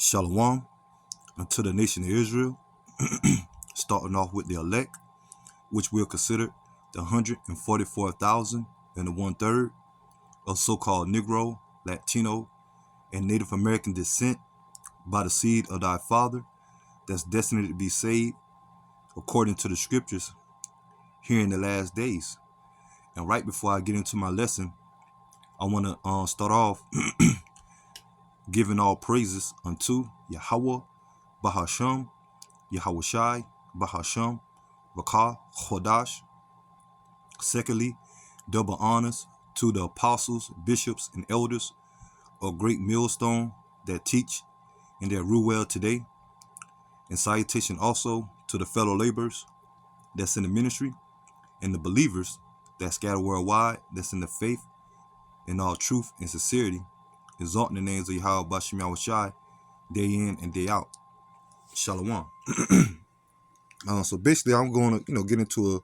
Shalom unto the nation of Israel, starting off with the elect, which we'll consider the 144,000 and the 1/3 of so-called Negro, Latino, and Native American descent by the seed of thy father that's destined to be saved according to the scriptures here in the last days. And right before I get into my lesson, I want to start off giving all praises unto Yahweh, Bahasham, Yahushai, Bahasham, Rakah, Chodash. Secondly, double honors to the apostles, bishops, and elders of Great Millstone that teach and that rule well today. And salutation also to the fellow laborers that's in the ministry and the believers that scatter worldwide that's in the faith in all truth and sincerity, exalting the names of Yahweh Bashim Yahushai day in and day out. Shalom. So basically, I'm going to get into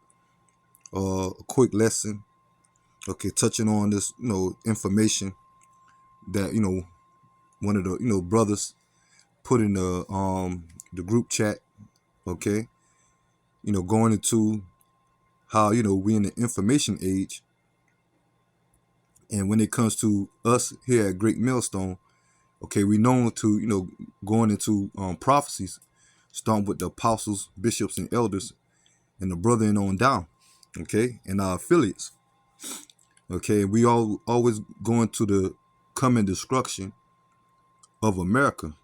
a quick lesson, okay, touching on this information that one of the brothers put in the group chat, okay, going into how we in the information age, and when it comes to us here at Great Millstone, okay, we known to going into prophecies, starting with the apostles, bishops, and elders, and the brother and on down, okay, and our affiliates, okay. We always going to the coming destruction of America,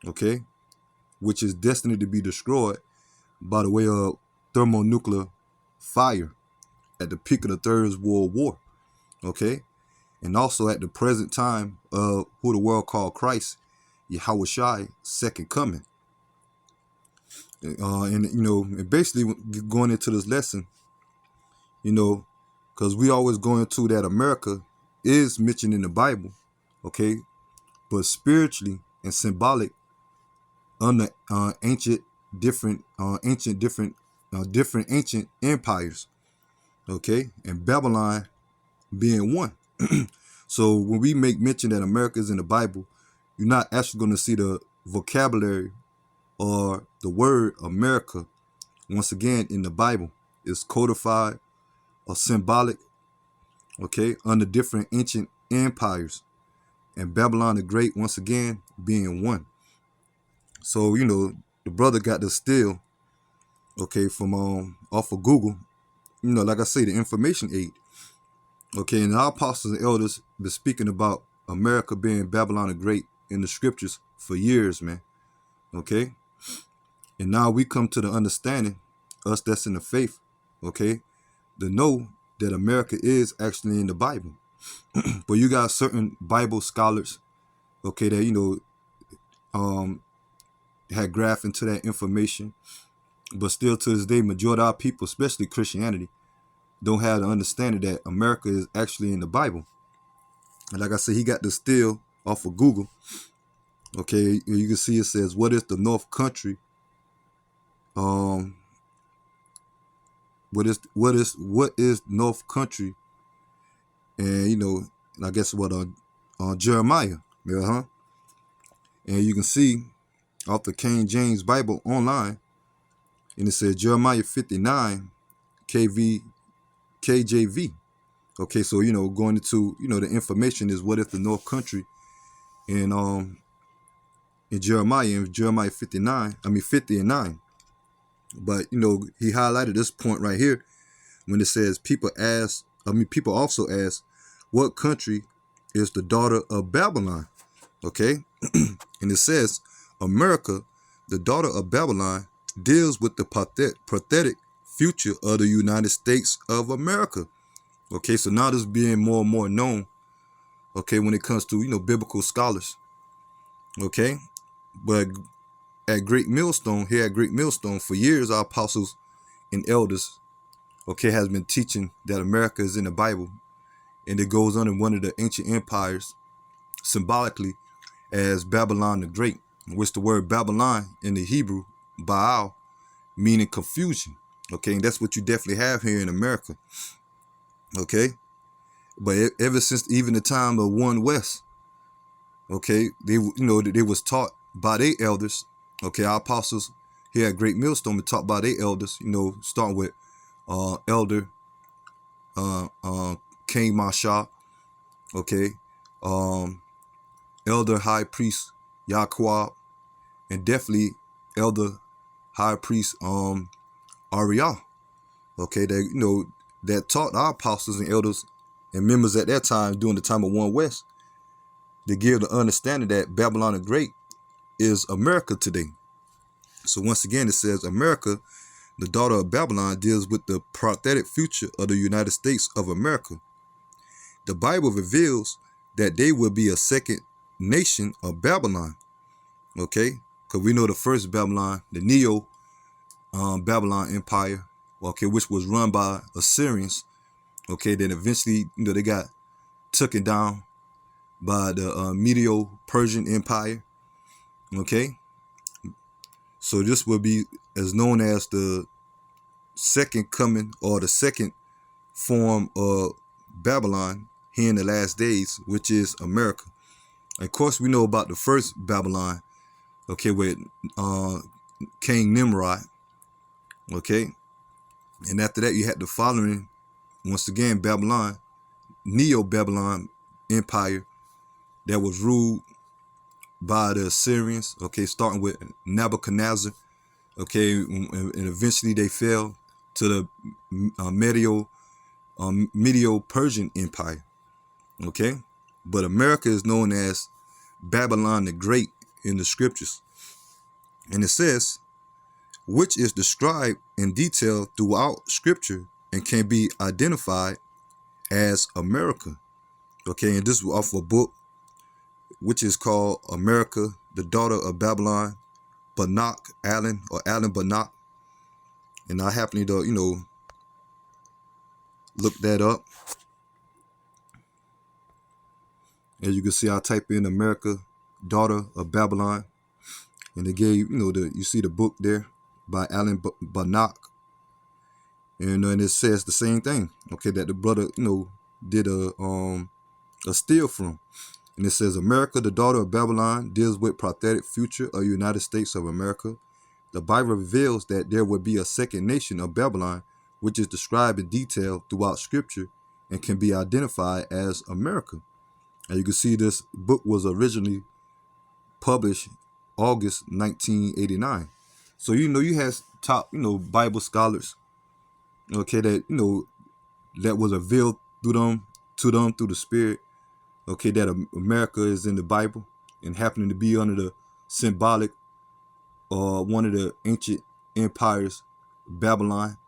okay, which is destined to be destroyed by the way of thermonuclear fire at the peak of the Third World War, okay, and also at the present time of who the world called Christ, Yahushai, second coming. And basically going into this lesson, because we always go into that America is mentioned in the Bible, okay, but spiritually and symbolic under different ancient empires, okay, and Babylon being one. So when we make mention that America is in the Bible, you're not actually going to see the vocabulary or the word America once again in the Bible. It's codified or symbolic, okay, under different ancient empires, and Babylon the Great once again being one. So the brother got the steal, okay, from off of Google, like I say, the information aid, okay, and our apostles and elders been speaking about America being Babylon the Great in the scriptures for years, man, okay, and now we come to the understanding, us that's in the faith, okay, to know that America is actually in the Bible. But you got certain Bible scholars, okay, that had graphed into that information, but still to this day, majority of our people, especially Christianity, don't have the understanding that America is actually in the Bible. And like I said, he got the steal off of Google. Okay, you can see it says, "What is the North Country?" What is North Country? And I guess what on Jeremiah, and you can see off the King James Bible online, and it says Jeremiah 59 KJV. Okay, so going into the information is what if the North Country in Jeremiah 59, 50 and 9. But he highlighted this point right here when it says people also ask, what country is the daughter of Babylon? Okay, and it says America, the daughter of Babylon, deals with the pathetic future of the United States of America. Okay, so now this is being more and more known, okay, when it comes to biblical scholars, okay. But at Great Millstone, for years, our apostles and elders, okay, has been teaching that America is in the Bible, and it goes under one of the ancient empires symbolically as Babylon the Great, which the word Babylon in the Hebrew, Baal, meaning confusion, okay, and that's what you definitely have here in America, okay. But ever since even the time of One West, okay, they was taught by their elders. Okay, our apostles here at Great Millstone were taught by their elders, starting with Elder King Mashah, okay, Elder High Priest Yaquab, and definitely Elder High Priest Ariel. Okay, that taught our apostles and elders and members at that time during the time of One West to give the understanding that Babylon the Great is America today. So once again, it says America, the daughter of Babylon, deals with the prophetic future of the United States of America. The Bible reveals that they will be a second nation of Babylon. Okay, because we know the first Babylon, the Neo Babylon Empire, okay, which was run by Assyrians. Okay, then eventually, they got taken down by the Medo-Persian Empire. Okay, so this will be as known as the second coming or the second form of Babylon here in the last days, which is America. Of course, we know about the first Babylon, okay, with King Nimrod, okay, and after that you had the following, once again, Babylon, Neo-Babylon Empire that was ruled by the Assyrians, okay, starting with Nebuchadnezzar, okay, and eventually they fell to the Medo-Persian Empire, okay, but America is known as Babylon the Great in the scriptures, and it says, which is described in detail throughout scripture and can be identified as America, okay, and this is off a book which is called America, the Daughter of Babylon, Banach Allen, or Allen Banach. And I happen to, look that up. As you can see, I type in America, Daughter of Babylon, and they gave, you see the book there by Allen Banach. And it says the same thing, okay, that the brother, did a steal from. And it says, America, the Daughter of Babylon, deals with prophetic future of the United States of America. The Bible reveals that there will be a second nation of Babylon, which is described in detail throughout Scripture and can be identified as America. And you can see this book was originally published August 1989. So, you had top, Bible scholars, okay, that, that was revealed to them through the Spirit, okay, that America is in the Bible and happening to be under the symbolic one of the ancient empires, Babylon,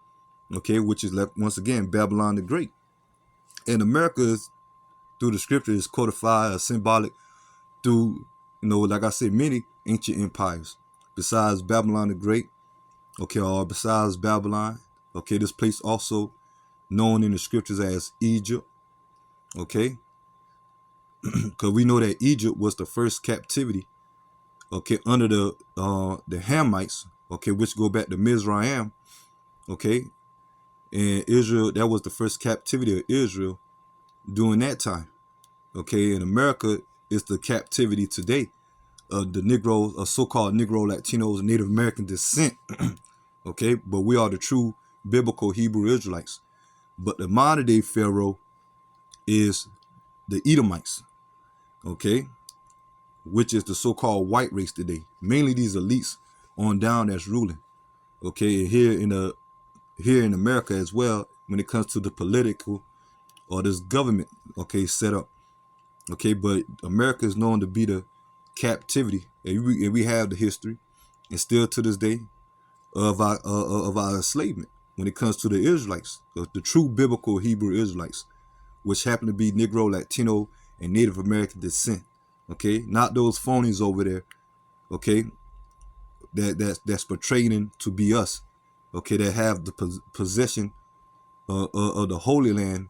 okay, which is once again Babylon the Great. And America is, through the scripture, is codified or symbolic through, like I said, many ancient empires besides Babylon the Great, okay, or besides Babylon, okay, this place also known in the scriptures as Egypt, okay, because we know that Egypt was the first captivity, okay, under the Hamites, okay, which go back to Mizraim, okay, and Israel, that was the first captivity of Israel during that time, okay, and America is the captivity today of the Negroes, or so-called Negro, Latinos, and Native American descent, okay, but we are the true biblical Hebrew Israelites. But the modern day Pharaoh is the Edomites, okay, which is the so-called white race today. Mainly these elites on down that's ruling, okay, and here in America as well, when it comes to the political or this government, okay, set up, okay, but America is known to be the captivity, and we have the history, and still to this day, of our enslavement when it comes to the Israelites, the true biblical Hebrew Israelites, which happen to be Negro, Latino, and Native American descent, okay, not those phonies over there, okay, that's portraying to be us, okay, that have the possession of the Holy Land,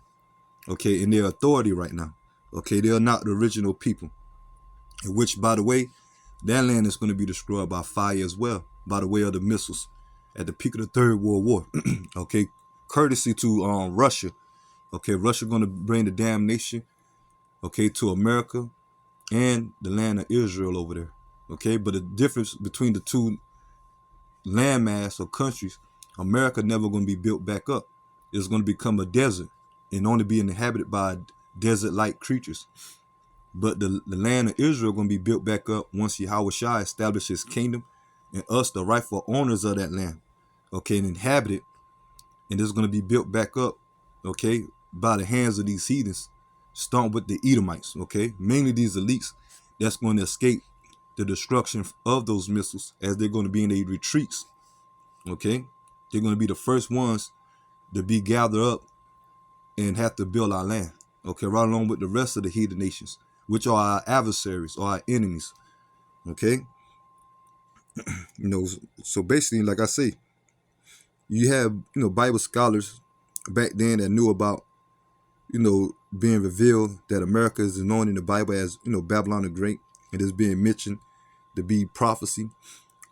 okay, in their authority right now, okay, they are not the original people, in which, by the way, that land is going to be destroyed by fire as well, by the way of the missiles at the peak of the Third World War, okay, courtesy to Russia, okay, Russia going to bring the damnation, okay, to America and the land of Israel over there, Okay, but the difference between the two landmass or countries, America never going to be built back up. It's going to become a desert and only be inhabited by desert-like creatures. But the land of Israel going to be built back up once Yahweh Shai establishes his kingdom and us, the rightful owners of that land, okay, and inhabit it. And it's going to be built back up, okay, by the hands of these heathens, starting with the Edomites, okay, mainly these elites that's going to escape the destruction of those missiles as they're going to be in their retreats, okay. They're going to be the first ones to be gathered up and have to build our land, okay, right along with the rest of the heathen nations, which are our adversaries or our enemies, okay. So basically, like I say, you have, Bible scholars back then that knew about, being revealed that America is known in the Bible as, Babylon the Great. It is being mentioned to be prophecy.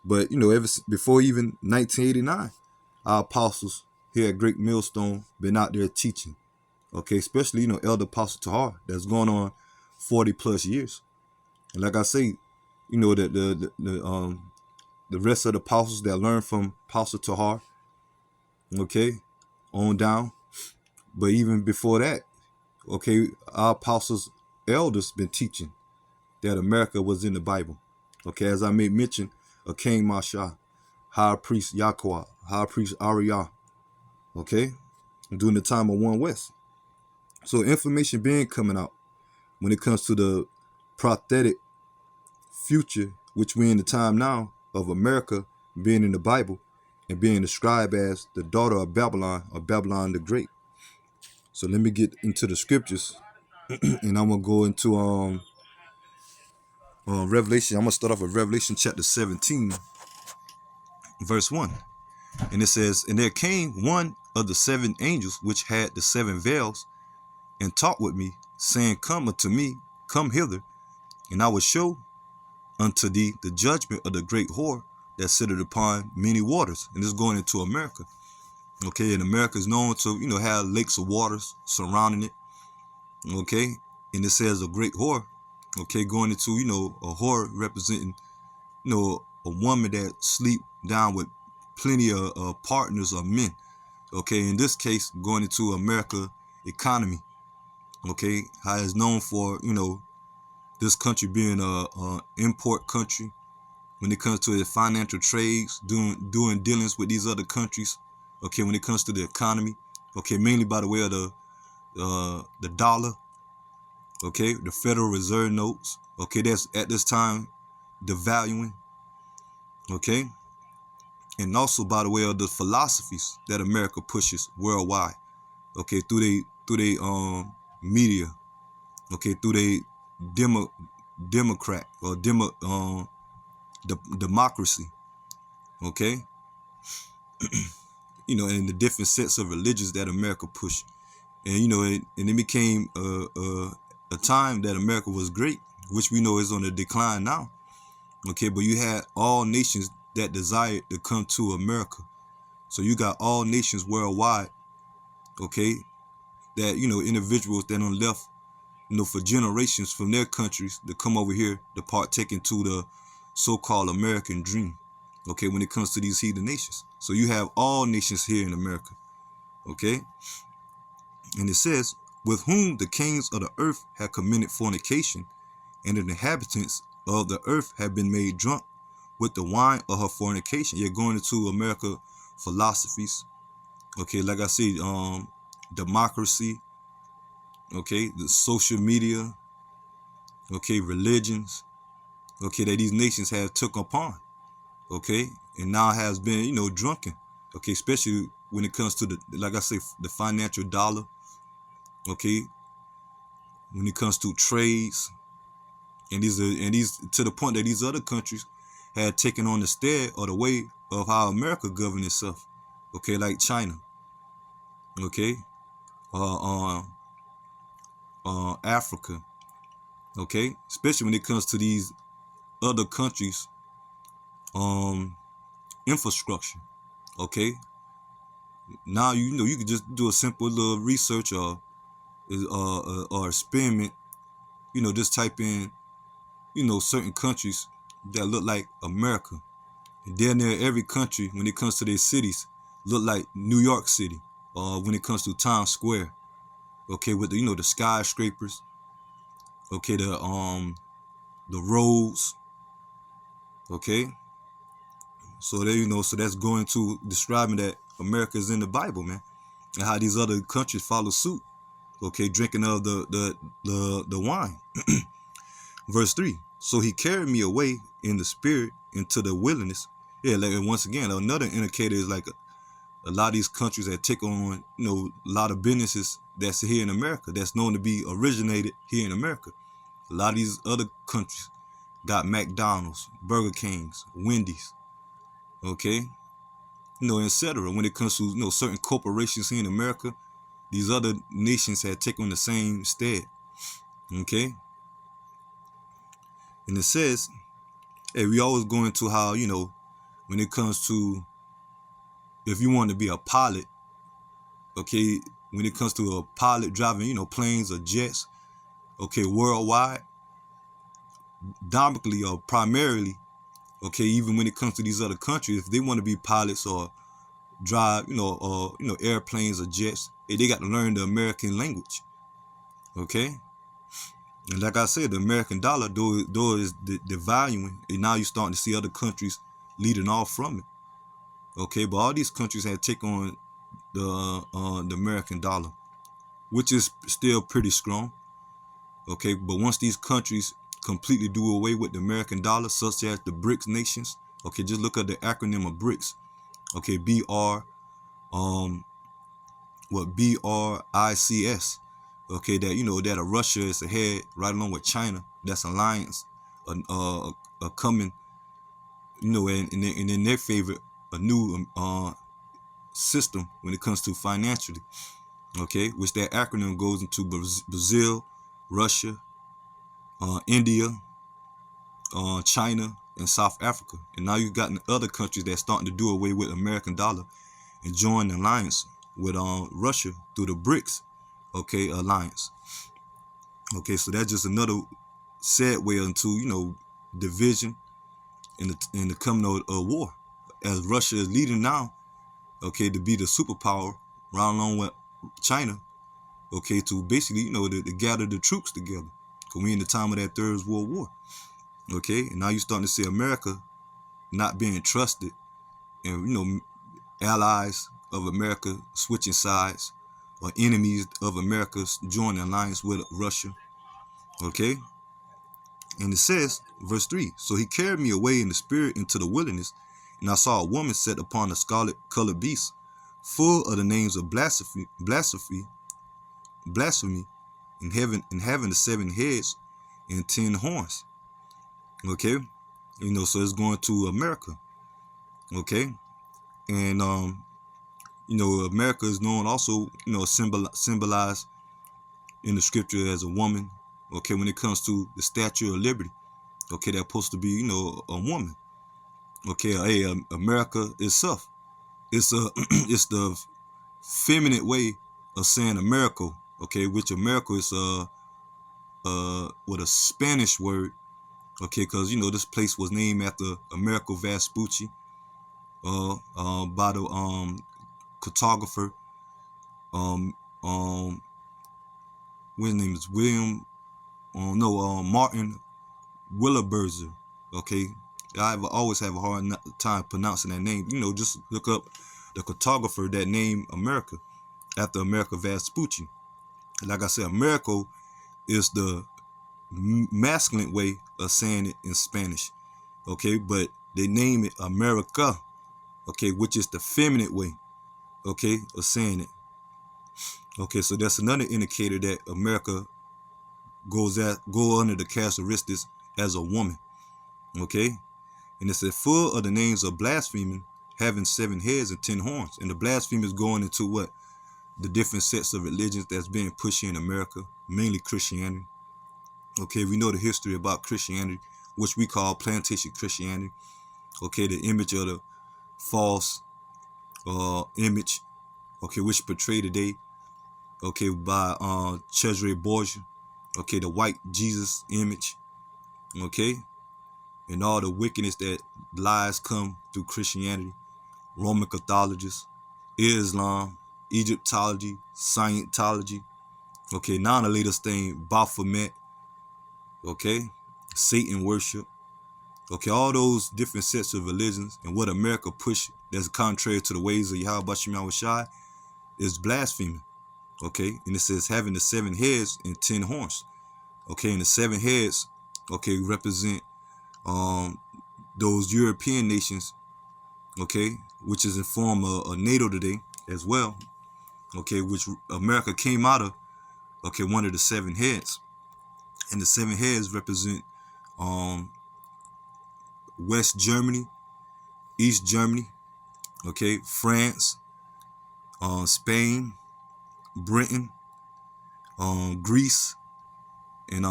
But, ever before even 1989, our apostles here at Great Millstone been out there teaching. Okay, especially, Elder Apostle Tahar, that's going on 40 plus years. And like I say, that the rest of the apostles that learned from Apostle Tahar, okay, on down. But even before that, okay, our apostles, elders been teaching that America was in the Bible. Okay, as I made mention of King Masha, High Priest Yahweh, High Priest Ariyah, okay, during the time of One West. So information being coming out when it comes to the prophetic future, which we're in the time now of America being in the Bible and being described as the daughter of Babylon or Babylon the Great. So let me get into the scriptures and I'm gonna go into Revelation. I'm gonna start off with Revelation chapter 17, verse 1. And it says, "And there came one of the seven angels which had the seven veils, and talked with me, saying, Come unto me, come hither, and I will show unto thee the judgment of the great whore that sitteth upon many waters." And this is going into America. Okay, and America is known to, have lakes of waters surrounding it. Okay, and it says a great whore. Okay, going into, a whore representing, a woman that sleep down with plenty of partners or men. Okay, in this case, going into America economy. Okay, how it's known for, this country being a import country when it comes to the financial trades, doing dealings with these other countries. Okay, when it comes to the economy. Okay, mainly by the way of the dollar. Okay, the Federal Reserve notes. Okay, that's at this time devaluing. Okay, and also by the way of the philosophies that America pushes worldwide. Okay, through they media. Okay, through they Democrat or democracy. Okay, and the different sets of religions that America pushed. And and it became a time that America was great, which we know is on the decline now. Okay, but you had all nations that desired to come to America. So you got all nations worldwide, okay, that individuals that on left, for generations from their countries to come over here to partake into the so-called American dream. Okay, when it comes to these heathen nations. So you have all nations here in America. Okay, and it says, with whom the kings of the earth have committed fornication, and the inhabitants of the earth have been made drunk with the wine of her fornication. You're going into America philosophies. Okay, like I said, democracy. Okay, the social media. Okay, religions. Okay, that these nations have took upon. Okay, and now has been, drunken. Okay, especially when it comes to the, like I say, the financial dollar. Okay, when it comes to trades, and these to the point that these other countries had taken on the stead or the way of how America governed itself. Okay, like China. Okay, Africa. Okay, especially when it comes to these other countries, infrastructure. Okay, now you can just do a simple little research or experiment. Just type in, certain countries that look like America. And damn near every country, when it comes to their cities, look like New York City. When it comes to Times Square, okay, with the, the skyscrapers, okay, the roads, okay. So there, so that's going to describing that America is in the Bible, man, and how these other countries follow suit, okay, drinking of the wine. Verse 3. So he carried me away in the spirit into the wilderness. Yeah, like, and once again, another indicator is like a lot of these countries that take on, a lot of businesses that's here in America, that's known to be originated here in America. A lot of these other countries got McDonald's, Burger Kings, Wendy's, okay, etc. When it comes to, certain corporations here in America, these other nations had taken the same stead, okay. And it says, hey, we always go into how, when it comes to, if you want to be a pilot, okay, when it comes to a pilot driving, planes or jets, okay, worldwide, dominantly or primarily, okay, even when it comes to these other countries, if they want to be pilots or drive, airplanes or jets, they got to learn the American language, okay. And like I said, the American dollar, though is devaluing, and now you're starting to see other countries leading off from it, okay. But all these countries had taken on the American dollar, which is still pretty strong, okay. But once these countries completely do away with the American dollar, such as the BRICS nations, okay, just look at the acronym of BRICS, okay, BRICS, okay, that that Russia is ahead right along with China. That's alliance, coming, and in their favor, a new system when it comes to financially, okay, which that acronym goes into Brazil, Russia, India, China, and South Africa. And now you've got other countries that's starting to do away with American dollar and join the alliance with Russia through the BRICS, okay, alliance. Okay, so that's just another segue into division in the coming of war, as Russia is leading now, okay, to be the superpower right along with China, okay, to basically to gather the troops together. Cause we in the time of that Third World War, okay, and now you're starting to see America not being trusted, and allies of America switching sides, or enemies of America joining alliance with Russia, okay. And it says, verse 3, so he carried me away in the spirit into the wilderness, and I saw a woman set upon a scarlet-colored beast, full of the names of blasphemy, in heaven, and having the 7 heads and 10 horns. Okay, so it's going to America. Okay, and America is known also, symbolized in the scripture as a woman. Okay, when it comes to the Statue of Liberty, okay, that's supposed to be, a woman. Okay, hey, America itself, it's it's the feminine way of saying a miracle. Okay, which a miracle is with a Spanish word. Okay, because this place was named after Amerigo Vespucci, by the cartographer, his name is Martin Williberzer. Okay, I always have a hard time pronouncing that name. Just look up the cartographer that named America after Amerigo Vespucci. Like I said, Americo is the masculine way of saying it in Spanish. Okay, but they name it America. Okay, which is the feminine way, okay, of saying it. Okay, so that's another indicator that America go under the characteristics as a woman. Okay, and it said full of the names of blaspheming, having 7 heads and 10 horns. And the blasphemy is going into what? The different sets of religions that's being pushed in America, mainly Christianity. Okay, we know the history about Christianity, which we call plantation Christianity. Okay, the image of the false image, okay, which portrayed today, okay, by Cesare Borgia, okay, the white Jesus image, okay, and all the wickedness that lies come through Christianity, Roman Catholicism, Islam, Egyptology, Scientology. Okay, now the latest thing, Baphomet. Okay, Satan worship. Okay, all those different sets of religions and what America push that's contrary to the ways of Yahweh Shai Shai is blasphemy. Okay, and it says having the 7 heads and 10 horns. Okay, and the 7 heads, okay, represent those European nations, okay, which is in form of NATO today as well. Okay, which America came out of. Okay, one of the 7 heads, and the 7 heads represent West Germany, East Germany, okay, France, Spain, Britain, Greece, and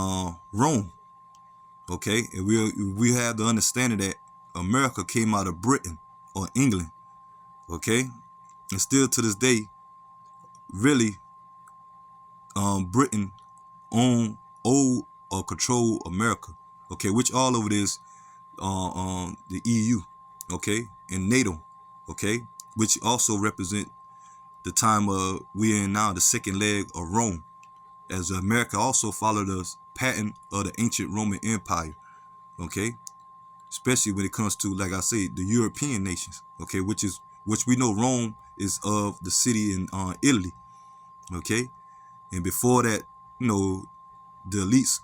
Rome. Okay, and we have the understanding that America came out of Britain or England. Okay, and still to this day, really, Britain own or control America. Okay, which all of it is the EU. Okay, and NATO. Okay, which also represent the time we're in now, the second leg of Rome, as America also followed the pattern of the ancient Roman Empire. Okay, especially when it comes to, like I say, the European nations. Okay, which we know Rome is of the city in Italy. Okay, and before that, you know, the elites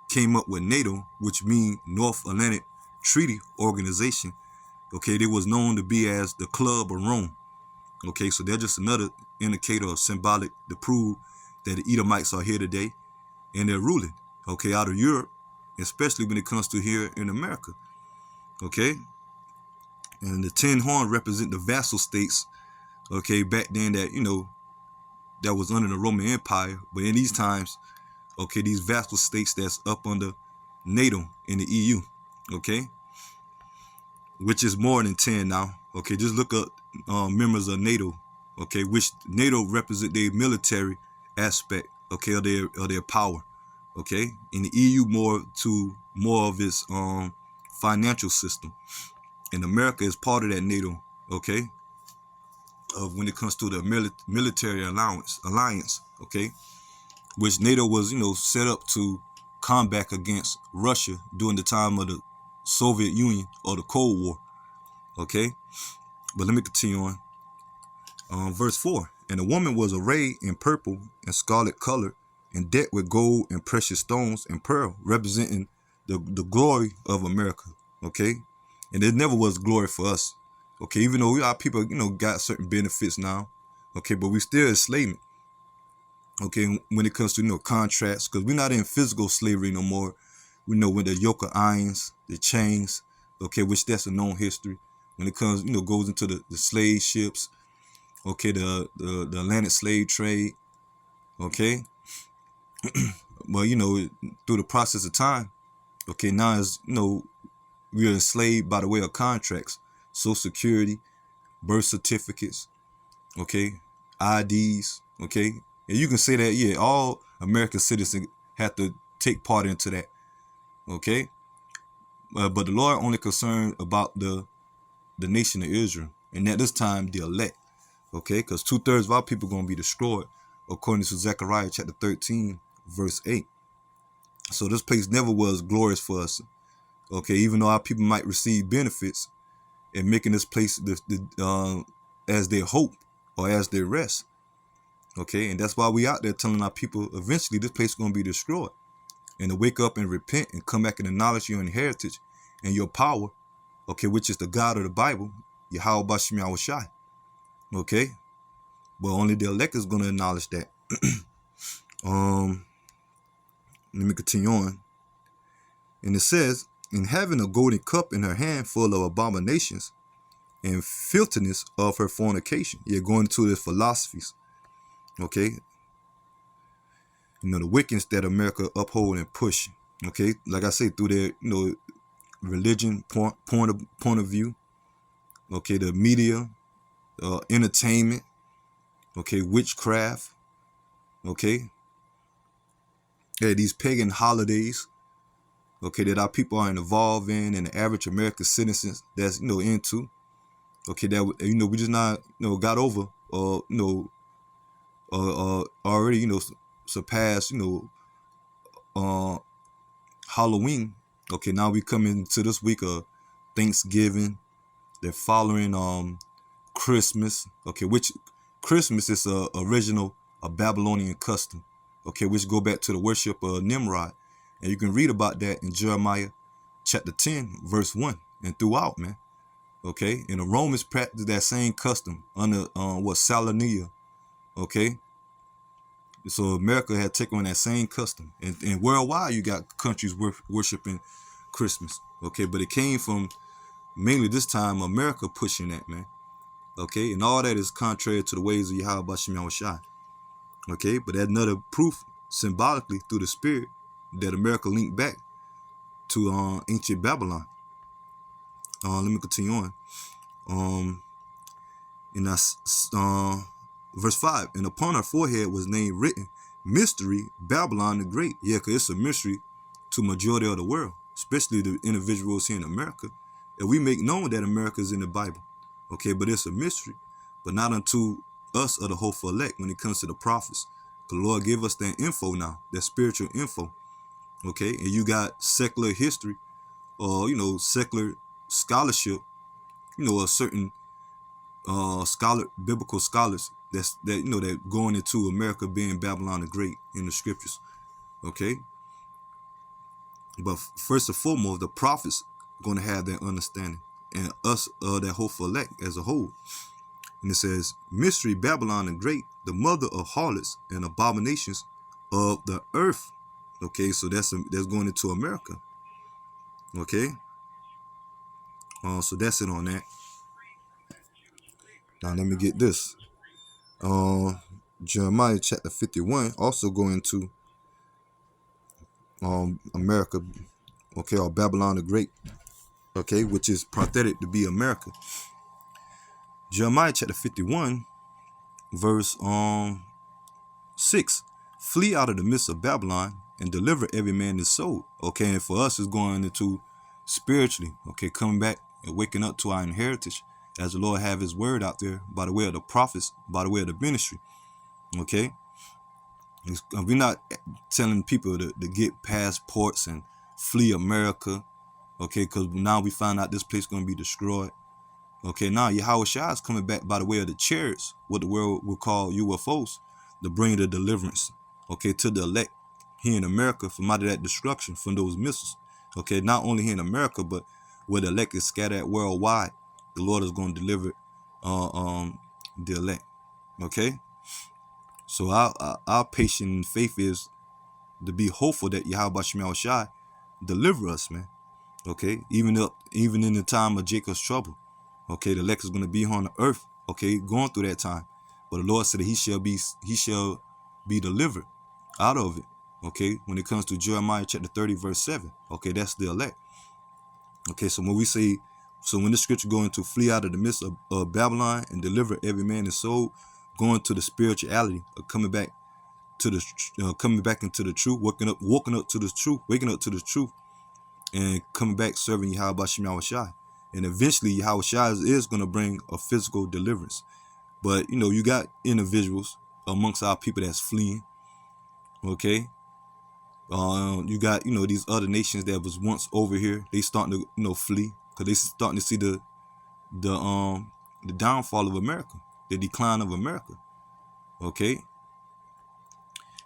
came up with NATO, which means North Atlantic Treaty Organization. Okay, they was known to be as the Club of Rome. Okay, so they're just another indicator or symbolic to prove that the Edomites are here today and they're ruling, okay, out of Europe, especially when it comes to here in America. Okay, and the 10 horn represent the vassal states, okay, back then that, you know, that was under the Roman Empire. But in these times, okay, these vassal states that's up under NATO in the EU, okay, which is more than 10 now. Okay, just look up members of NATO, okay, which NATO represent their military aspect, okay, of their power, okay, in the EU more of its financial system, and America is part of that NATO, okay, of when it comes to the military alliance, okay, which NATO was, you know, set up to combat against Russia during the time of the Soviet Union or the Cold War. Okay, but let me continue on. Verse 4. And the woman was arrayed in purple and scarlet color, and decked with gold and precious stones and pearl, representing the glory of America. Okay, and it never was glory for us. Okay, even though our people, you know, got certain benefits now. Okay, but we still enslavement. Okay, when it comes to, you know, contracts, because we're not in physical slavery no more. We know with the yoke of irons, the chains, okay, which that's a known history. When it comes, you know, goes into the slave ships, okay, the Atlantic slave trade, okay. But, you know, through the process of time, okay, now is, you know, we are enslaved by the way of contracts, Social Security, birth certificates, okay, IDs, okay. And you can say that, yeah, all American citizens have to take part into that, okay. But the Lord only concerned about the nation of Israel, and at this time the elect, okay, because 2/3 of our people are going to be destroyed, according to Zechariah chapter 13, verse 8. So this place never was glorious for us, okay, even though our people might receive benefits and making this place as their hope or as their rest, okay, and that's why we out there telling our people eventually this place is going to be destroyed, and to wake up and repent and come back and acknowledge your heritage and your power, okay, which is the God of the Bible, Yahweh Bashim Shai, okay, but only the elect is going to acknowledge that. Let me continue on, and it says, in having a golden cup in her hand full of abominations and filthiness of her fornication. Yeah, going into the philosophies, okay, you know, the wickedness that America uphold and push, okay, like I say, through their, you know, religion point of view, okay, the media, entertainment, okay, witchcraft, okay, yeah, these pagan holidays, okay, that our people are involved in, and the average American citizens that's, into, okay, that, we just not, got over, already, surpassed, uh, Halloween. Okay, now we come into this week of Thanksgiving. They're following Christmas. Okay, which Christmas is a original a Babylonian custom. Okay, which go back to the worship of Nimrod, and you can read about that in Jeremiah chapter 10, verse 1 and throughout, man. Okay, and the Romans practiced that same custom under Saturnalia. Okay, so America had taken on that same custom, and worldwide you got countries worshiping Christmas. Okay, but it came from mainly this time America pushing that, man. Okay, and all that is contrary to the ways of Yahweh Bashim Yahushai. Okay, but that's another proof symbolically through the spirit that America linked back to ancient Babylon. Let me continue on. In verse 5, and upon her forehead was name written, Mystery, Babylon the Great. Yeah, because it's a mystery to majority of the world, especially the individuals here in America. And we make known that America is in the Bible. Okay, but it's a mystery, but not unto us or the hopeful elect when it comes to the prophets. The Lord gave us that info now, that spiritual info. Okay, and you got secular history, or secular scholarship, a certain biblical scholars that going into America being Babylon the Great in the scriptures. Okay, but first and foremost, the prophets going to have that understanding, and us that hopeful elect as a whole. And it says, Mystery, Babylon the Great, the mother of harlots and abominations of the earth. Okay, so that's going into America. Okay, so that's it on that. Now let me get this. Jeremiah chapter 51 also going to America, okay, or Babylon the Great, okay, which is prophetic to be America. Jeremiah chapter 51, verse 6. Flee out of the midst of Babylon and deliver every man his soul. Okay, and for us it's going into spiritually, okay, coming back and waking up to our inheritance as the Lord have his word out there by the way of the prophets, by the way of the ministry. Okay, we're not telling people to get passports and flee America, okay, because now we find out this place is going to be destroyed. Okay, now Yahweh Shai is coming back by the way of the chariots, what the world will call UFOs, to bring the deliverance, okay, to the elect here in America from out of that destruction from those missiles. Okay, not only here in America, but where the elect is scattered worldwide, the Lord is going to deliver the elect. Okay, so our patient faith is to be hopeful that Yahweh Shai Shai deliver us, man. Okay, even in the time of Jacob's trouble, okay, the elect is going to be on the earth, okay, going through that time. But the Lord said that he shall be delivered out of it. Okay, when it comes to Jeremiah chapter 30, verse 7, okay, that's the elect. Okay, so when the scripture going to flee out of the midst of Babylon and deliver every man his soul, going to the spirituality of coming back into the truth, waking up to the truth, and coming back serving Yahweh Bashim Yahushai. And eventually Yahweh Shai is going to bring a physical deliverance. But you got individuals amongst our people that's fleeing. Okay, you got these other nations that was once over here. They starting to flee because they starting to see the downfall of America, the decline of America. Okay,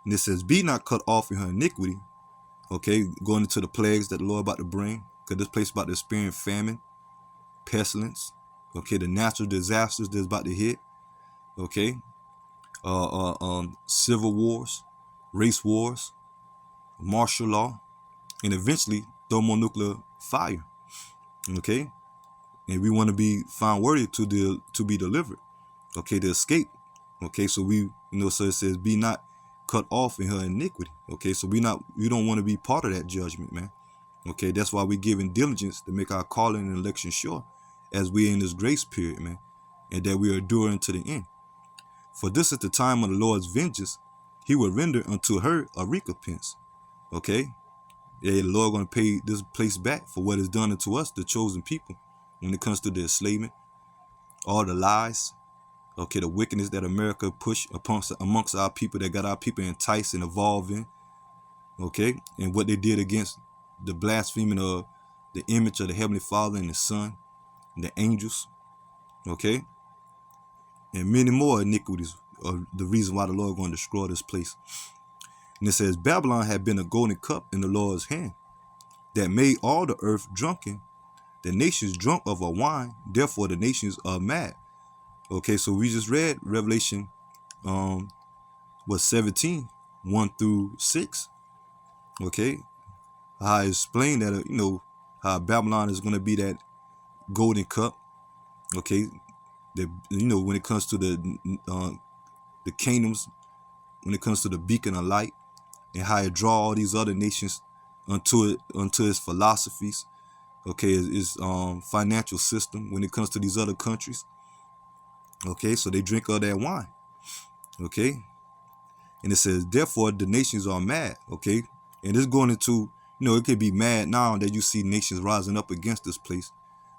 and it says, "Be not cut off in her iniquity." Okay, going into the plagues that the Lord about to bring, because this place about to experience famine, pestilence. Okay, the natural disasters that's about to hit. Okay, civil wars, race wars, martial law, and eventually thermonuclear fire. Okay, and we want to be found worthy to be delivered. Okay, to escape. Okay, so so it says, "Be not cut off in her iniquity." Okay, so we don't want to be part of that judgment, man. Okay, that's why we giving diligence to make our calling and election sure, as we in this grace period, man, and that we are enduring to the end. For this is the time of the Lord's vengeance; he will render unto her a recompense. Okay, Yeah, the Lord going to pay this place back for what is done unto us, the chosen people, when it comes to the enslavement, all the lies, okay, the wickedness that America pushed amongst our people, that got our people enticed and involved in, okay, and what they did against the blaspheming of the image of the Heavenly Father and the Son and the angels, okay, and many more iniquities are the reason why the Lord going to destroy this place. And it says, Babylon had been a golden cup in the Lord's hand that made all the earth drunken. The nations drunk of her wine, therefore the nations are mad. Okay, so we just read Revelation 17, 1 through 6. Okay, I explained that, how Babylon is going to be that golden cup. Okay, that, when it comes to the kingdoms, when it comes to the beacon of light, and how it draw all these other nations unto its philosophies, okay, its financial system when it comes to these other countries. Okay, so they drink of that wine. Okay, and it says, therefore the nations are mad. Okay, and it's going into, it could be mad now that you see nations rising up against this place.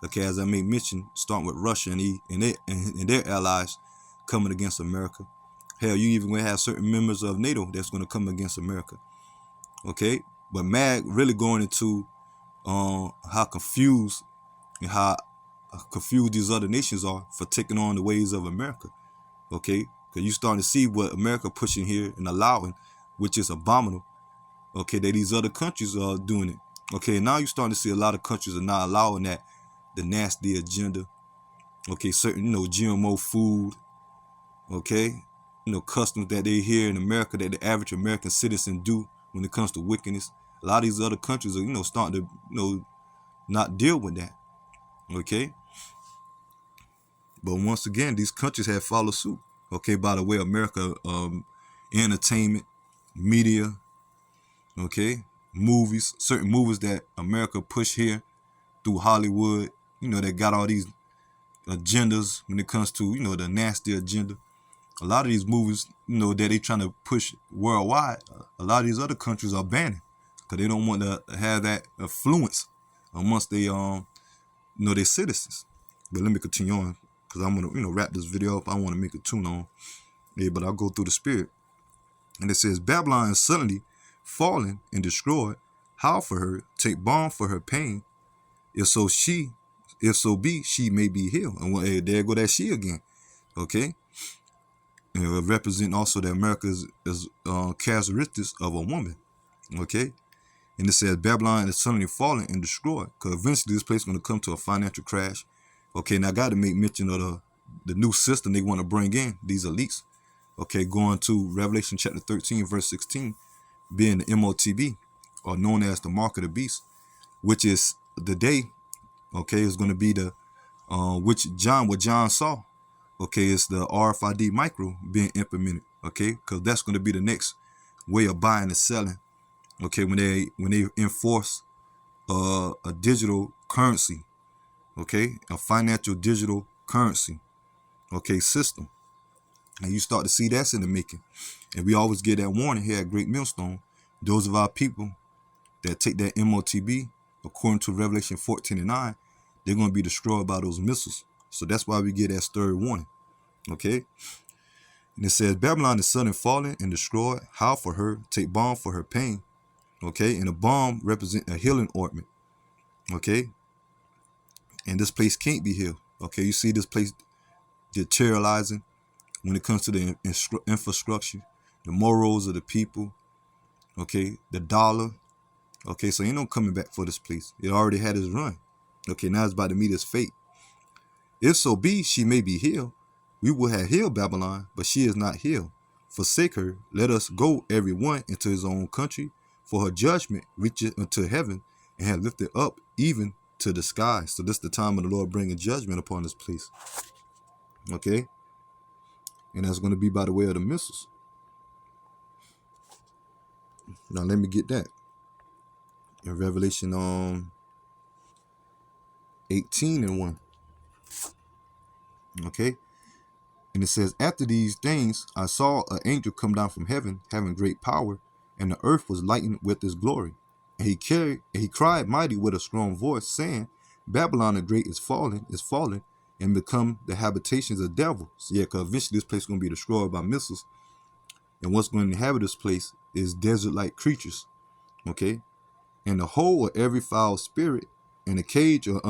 Okay, as I made mention, starting with Russia and their allies coming against America. Hell, you even going to have certain members of NATO that's going to come against America. Okay, but mad really going into how confused and how confused these other nations are for taking on the ways of America. Okay, because you starting to see what America pushing here and allowing, which is abominable. Okay, that these other countries are doing it. Okay, now you're starting to see a lot of countries are not allowing that, the nasty agenda. Okay, certain, GMO food. Okay, customs that they hear in America that the average American citizen do when it comes to wickedness. A lot of these other countries are, starting to, not deal with that. Okay, but once again, these countries have followed suit. Okay, by the way, America, entertainment, media, okay, movies, certain movies that America push here through Hollywood, that got all these agendas when it comes to, the nasty agenda. A lot of these movies, that they trying to push worldwide, a lot of these other countries are banning because they don't want to have that influence amongst their citizens. But let me continue on because I'm going to, wrap this video up. I want to make it too long. Yeah, but I'll go through the spirit. And it says, Babylon is suddenly fallen and destroyed. How for her? Take balm for her pain. If so be, she may be healed. And there go that she again. Okay. And it represent also that America is characteristics of a woman. Okay. And it says Babylon is suddenly fallen and destroyed. Because eventually this place is going to come to a financial crash. Okay. And I got to make mention of the new system they want to bring in, these elites. Okay. Going to Revelation chapter 13, verse 16, being the MOTB, or known as the mark of the beast, which is the day, okay, is going to be the, what John saw. Okay, it's the RFID micro being implemented. Okay, because that's going to be the next way of buying and selling. Okay, when they enforce a digital currency. Okay, a financial digital currency. Okay, system, and you start to see that's in the making. And we always get that warning here at Great Millstone. Those of our people that take that MOTB, according to Revelation 14:9, they're going to be destroyed by those missiles. So that's why we get that third warning. Okay. And it says, Babylon is suddenly fallen and destroyed. How for her? Take balm for her pain. Okay. And a balm represents a healing ointment. Okay. And this place can't be healed. Okay. You see this place deteriorizing when it comes to the infrastructure, the morals of the people. Okay. The dollar. Okay. So ain't no coming back for this place. It already had its run. Okay. Now it's about to meet its fate. If so be, she may be healed. We will have healed Babylon, but she is not healed. Forsake her, let us go every one into his own country, for her judgment reacheth unto heaven, and hath lifted up even to the sky. So this is the time of the Lord bringing judgment upon this place. Okay? And that's going to be by the way of the missiles. Now let me get that. In Revelation 18:1. Okay? And it says, after these things, I saw an angel come down from heaven, having great power, and the earth was lightened with his glory. And he cried mighty with a strong voice, saying, Babylon the Great is fallen, and become the habitations of devils. Yeah, because eventually this place is going to be destroyed by missiles. And what's going to inhabit this place is desert-like creatures. Okay? And the whole of every foul spirit, and the cage of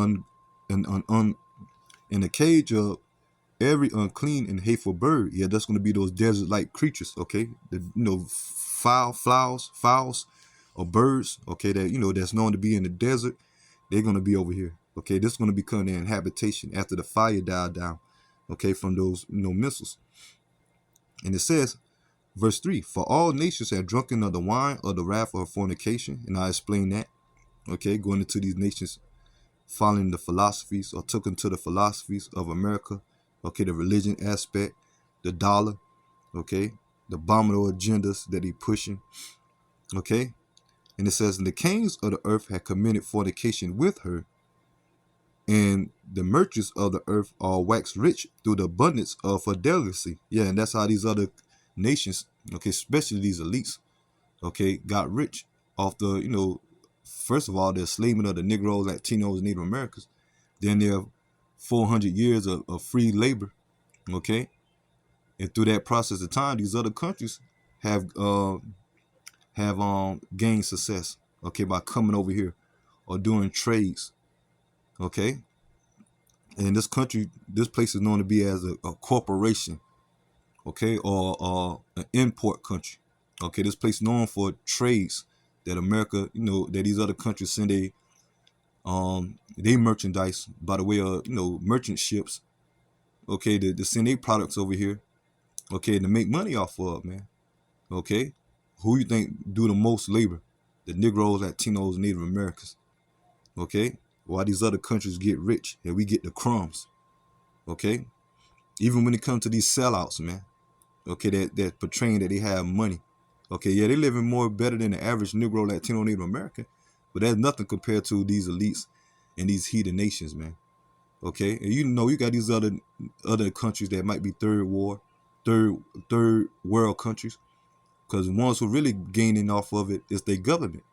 in the cage of every unclean and hateful bird. Yeah, that's going to be those desert-like creatures. Okay, fowls or birds. Okay, that that's known to be in the desert. They're going to be over here. Okay, this is going to become their habitation after the fire died down. Okay, from those missiles. And it says, verse 3: For all nations have drunken of the wine of the wrath of fornication. And I explain that. Okay, going into these nations, following the philosophies, or took into the philosophies of America. Okay, the religion aspect, the dollar. Okay, the abominable agendas that he pushing. Okay, and it says, and the kings of the earth had committed fornication with her, and the merchants of the earth are waxed rich through the abundance of her delicacy. Yeah, and that's how these other nations, okay, especially these elites, okay, got rich off the, first of all, the enslavement of the Negroes, Latinos, Native Americans. Then there are 400 years of free labor, okay? And through that process of time, these other countries have gained success, okay, by coming over here or doing trades, okay? And this place is known to be as a corporation, okay, or an import country, okay? This place is known for trades that America, that these other countries send they merchandise by the way of merchant ships, okay, to send their products over here, okay, to make money off of, man. Okay, who you think do the most labor? The Negroes, Latinos, Native Americans. Okay, while these other countries get rich and we get the crumbs. Okay, even when it comes to these sellouts, man. Okay, that portraying that they have money. Okay, yeah, they living more better than the average Negro, Latino, Native American, but that's nothing compared to these elites and these heathen nations, man. Okay, and you got these other countries that might be third world countries, because the ones who really gaining off of it is their government.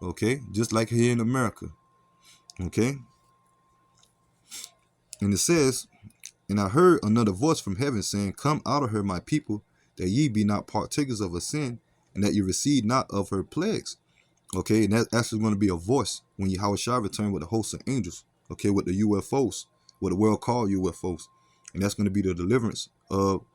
Okay, just like here in America. Okay, and it says, and I heard another voice from heaven saying, Come out of her, my people, that ye be not partakers of her sin, and that ye receive not of her plagues. Okay, and that's actually going to be a voice when Yahweh shall return with the hosts of angels. Okay, with the UFOs, what the world call UFOs, and that's going to be the deliverance of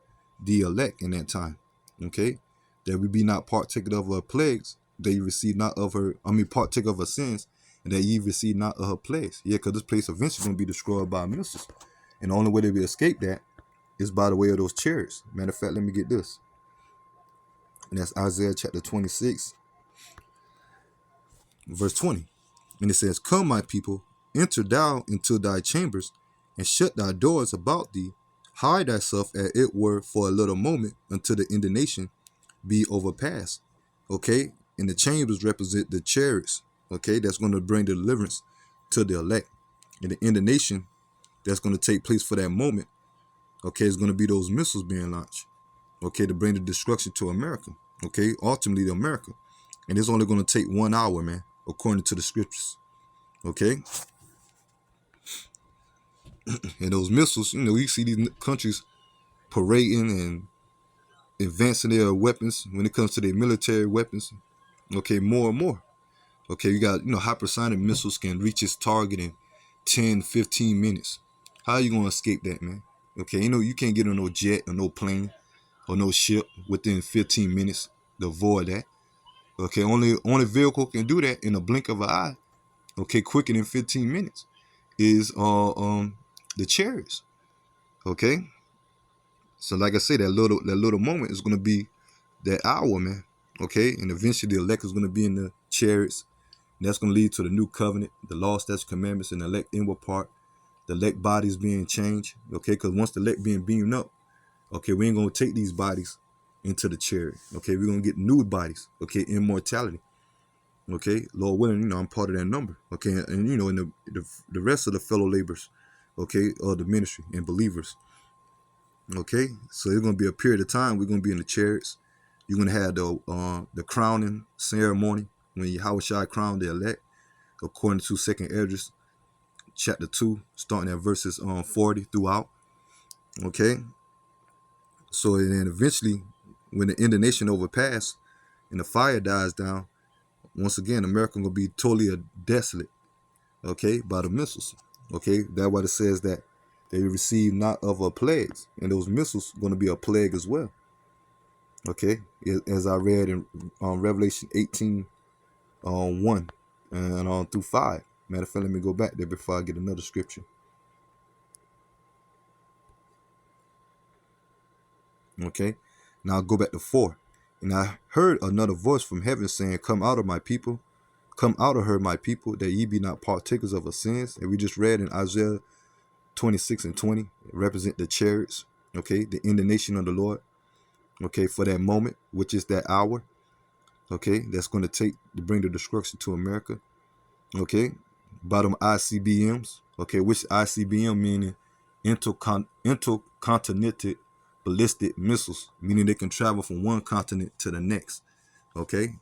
the elect in that time. Okay, that we be not partaker of her plagues, that ye receive not of her, partake of her sins, and that ye receive not of her plagues. Yeah, because this place eventually going to be destroyed by missiles. And the only way that we escape that is by the way of those chariots. Matter of fact, let me get this. And that's Isaiah chapter 26, verse 20. And it says, Come, my people, enter thou into thy chambers, and shut thy doors about thee. Hide thyself as it were for a little moment, until the indignation be overpassed. Okay? And the chambers represent the chariots. Okay? That's going to bring the deliverance to the elect. And the indignation that's going to take place for that moment, okay, is going to be those missiles being launched, okay, to bring the destruction to America, okay, ultimately to America. And it's only going to take 1 hour, man, according to the scriptures, okay. And those missiles, you see these countries parading and advancing their weapons when it comes to their military weapons, okay, more and more. Okay, you got, hypersonic missiles can reach its target in 10, 15 minutes. How are you going to escape that, man? Okay, you can't get on no jet or no plane or no ship within 15 minutes to avoid that. Okay, only vehicle can do that in a blink of an eye. Okay, quicker than 15 minutes is the chariots. Okay, so like I say, that little moment is gonna be that hour, man. Okay, and eventually the elect is gonna be in the chariots. And that's gonna lead to the new covenant, the law, statutes, commandments, and the elect inward part. The elect bodies being changed. Okay, because once the elect being beamed up, okay, we ain't gonna take these bodies into the chariot. Okay, we're gonna get new bodies. Okay, immortality. Okay, Lord willing, I'm part of that number. Okay, and in the rest of the fellow laborers, okay, of the ministry and believers. Okay, so it's gonna be a period of time. We're gonna be in the chariots. You're gonna have the crowning ceremony. when Yahweh Shai crowned the elect, according to 2 Esdras chapter 2, starting at verses 40 throughout. Okay, so then eventually, when the indignation overpass and the fire dies down, once again, America gonna be totally desolate. Okay, by the missiles. Okay, that's why it says that they receive not of a plagues, and those missiles gonna be a plague as well. Okay, as I read in Revelation 18, 1 and on through 5. Matter of fact, let me go back there before I get another scripture. Okay, now I'll go back to 4. And I heard another voice from heaven saying, "Come out of my people, come out of her, my people, that ye be not partakers of her sins." And we just read in Isaiah 26 and 20, represent the chariots, okay, the indignation of the Lord, okay, for that moment, which is that hour, okay, that's going to take to bring the destruction to America, okay, by them ICBMs, okay, which ICBM meaning intercontinental ballistic missiles, meaning they can travel from one continent to the next, okay,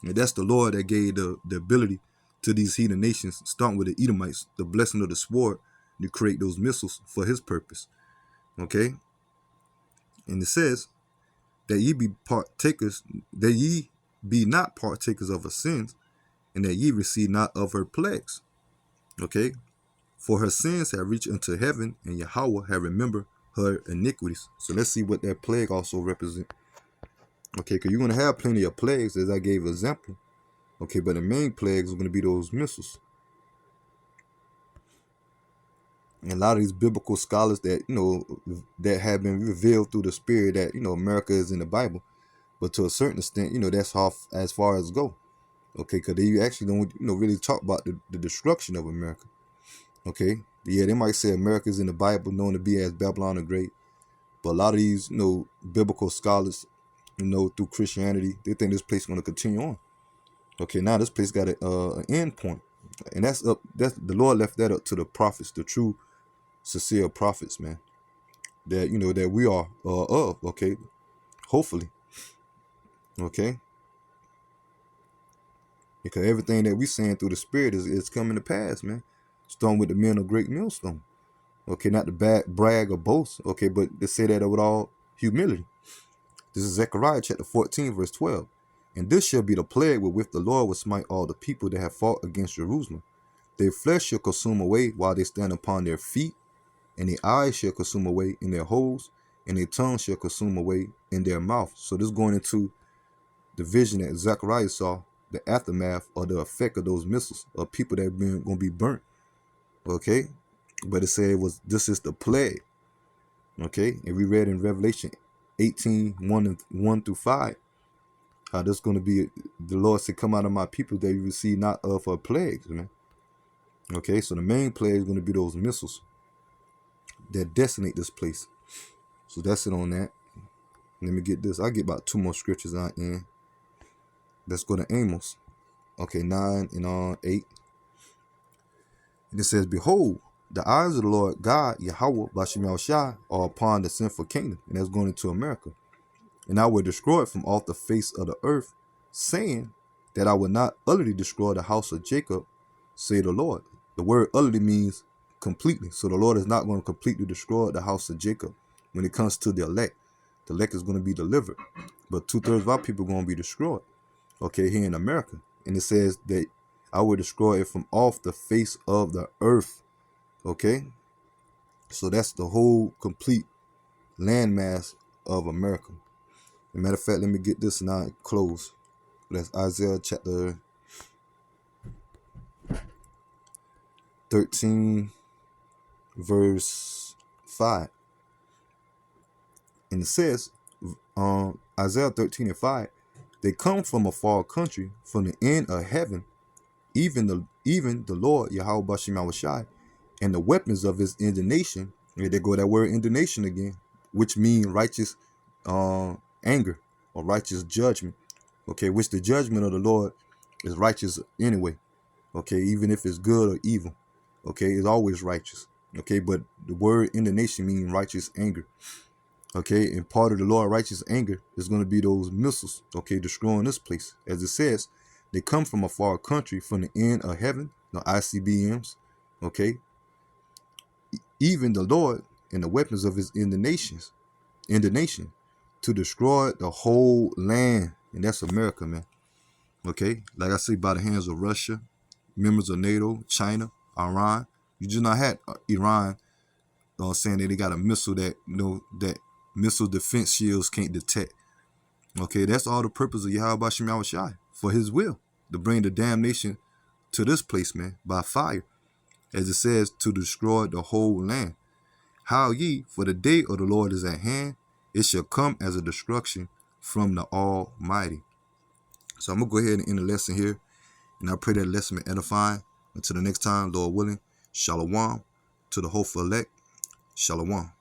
and that's the Lord that gave the ability to these heathen nations, starting with the Edomites, the blessing of the sword, to create those missiles for his purpose, okay, and it says that ye be partakers, that ye be not partakers of her sins, and that ye receive not of her plagues. Okay, for her sins have reached unto heaven, and Yahweh have remembered her iniquities. So let's see what that plague also represent. Okay, because you're going to have plenty of plagues, as I gave an example. Okay, but the main plagues are going to be those missiles. And a lot of these biblical scholars that, that have been revealed through the spirit that, America is in the Bible. But to a certain extent, that's how as far as go. Okay, because they actually don't, really talk about the destruction of America. Okay, yeah, they might say America is in the Bible, known to be as Babylon the Great. But a lot of these, biblical scholars, through Christianity, they think this place is going to continue on. Okay, now this place got an end point, and that's the Lord left that up to the prophets, the true, sincere prophets, man. That that we are of. Okay, hopefully. Okay. Because everything that we saying through the spirit is coming to pass, man. Starting with the men of great millstone. Okay, not to brag or boast. Okay, but to say that with all humility. This is Zechariah chapter 14, verse 12. And this shall be the plague wherewith the Lord will smite all the people that have fought against Jerusalem. Their flesh shall consume away while they stand upon their feet, and their eyes shall consume away in their holes, and their tongue shall consume away in their mouth. So this going into the vision that Zechariah saw, the aftermath or the effect of those missiles of people that are going to be burnt. Okay, but it said this is the plague. Okay, and we read in Revelation 18, 1 through 5, how this going to be, the Lord said, "Come out of my people that you receive not of her plagues," man. Okay, so the main plague is going to be those missiles that decimate this place. So that's it on that. Let me get this. I get about 2 more scriptures out in. Let's go to Amos. Okay, 9 and 8. And it says, "Behold, the eyes of the Lord God, Yahweh, Bashem Yahushai, are upon the sinful kingdom," and that's going into America. "And I will destroy it from off the face of the earth, saying that I will not utterly destroy the house of Jacob, say the Lord." The word utterly means completely. So the Lord is not going to completely destroy the house of Jacob. When it comes to the elect is going to be delivered. But 2/3 of our people are going to be destroyed. Okay, here in America. And it says that I will destroy it from off the face of the earth. Okay, so that's the whole complete landmass of America. As a matter of fact, let me get this and I close. That's Isaiah chapter 13, verse 5. And it says, Isaiah 13 and 5, "They come from a far country, from the end of heaven, even the Lord Yahweh Bashem Yahushai, and the weapons of his indignation." And there go that word indignation again, which means righteous anger or righteous judgment. Okay, which the judgment of the Lord is righteous anyway. Okay, even if it's good or evil. Okay, it's always righteous. Okay, but the word indignation means righteous anger. Okay, and part of the Lord righteous anger is going to be those missiles, okay, destroying this place. As it says, They come from a far country, from the end of heaven, the ICBMs, okay? Even the Lord and the weapons of his in the nation, to destroy the whole land. And that's America, man. Okay? Like I say, by the hands of Russia, members of NATO, China, Iran. You just not had Iran saying that they got a missile that, that missile defense shields can't detect. Okay, that's all the purpose of Yahweh Shem Yahushai, for his will, to bring the damnation to this place, man, by fire. As it says, to destroy the whole land. How ye, for the day of the Lord is at hand, it shall come as a destruction from the Almighty. So I'm going to go ahead and end the lesson here. And I pray that lesson be edifying. Until the next time, Lord willing, Shalom. To the hopeful elect, Shalom.